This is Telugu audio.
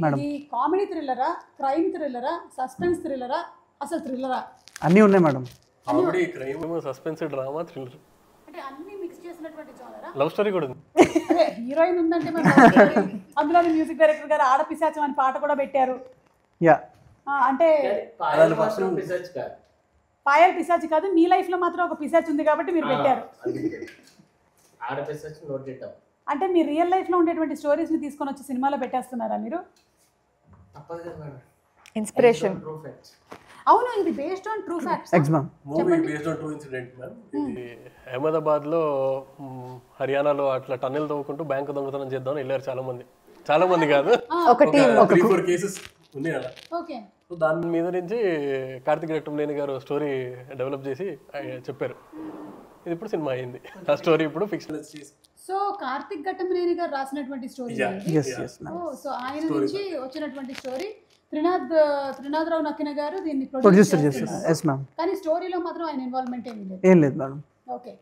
మేడం ఇది కామెడీ థ్రిల్లరా, క్రైమ్ థ్రిల్లరా, సస్పెన్స్ థ్రిల్లరా, అసలు థ్రిల్లరా? అన్నీ ఉన్నాయి madam. Comedy, crime, suspense, drama, thriller, అంటే అన్ని మిక్స్ చేసినటువంటి జోనరా? లవ్ స్టోరీ కూడా ఉంది. అదే హీరోయిన్ ఉందంటే మరి అందులో మ్యూజిక్ డైరెక్టర్ గారు ఆడపిశాచం అని పాట కూడా పెట్టారు. యా అంటే పాయల్ పిశాచి కాదు, మీ లైఫ్ లో మాత్రం ఒక పిశాచి ఉంది కాబట్టి మీరు పెట్టారు. అంటే మీ రియల్ లైఫ్ లో ఉండేటువంటి స్టోరీస్ ని తీసుకొని వచ్చి సినిమాలో పెట్టేస్తున్నారా మీరు? ఇన్స్పిరేషన్. అవును, ఇది based on true facts. Movie based on true incident ma'am. ఇది అహ్మదాబాద్ లో హర్యానాలో అట్లా టన్నెల్ తవ్వుకుంటూ బ్యాంక్ దొంగతనం చేద్దామని వెళ్ళారు చాలా మంది కాదు, ఒక టీం, 3-4 కేసెస్ ఉన్నాయి అలా. ఓకే. సో దాని మీద నుంచి కార్తిక్ ఘట్టమనేని గారు స్టోరీ డెవలప్ చేసి చెప్పారు. ఇది ఇప్పుడు సినిమా అయింది. ఆ స్టోరీ ఇప్పుడు ఫిక్షనలైజ్ చేసి. సో కార్తిక్ ఘట్టమనేని గారు రాసినటువంటి స్టోరీ. సో ఆయన నుంచి వచ్చినటువంటి స్టోరీ త్రినాథరావు నక్కిన గారు దీన్ని ప్రొడ్యూసర్ చేశారు. కానీ స్టోరీలో మాత్రం ఆయన ఇన్వాల్వ్మెంట్ ఏమీ లేదు. ఏం లేదు మేడం. ఓకే.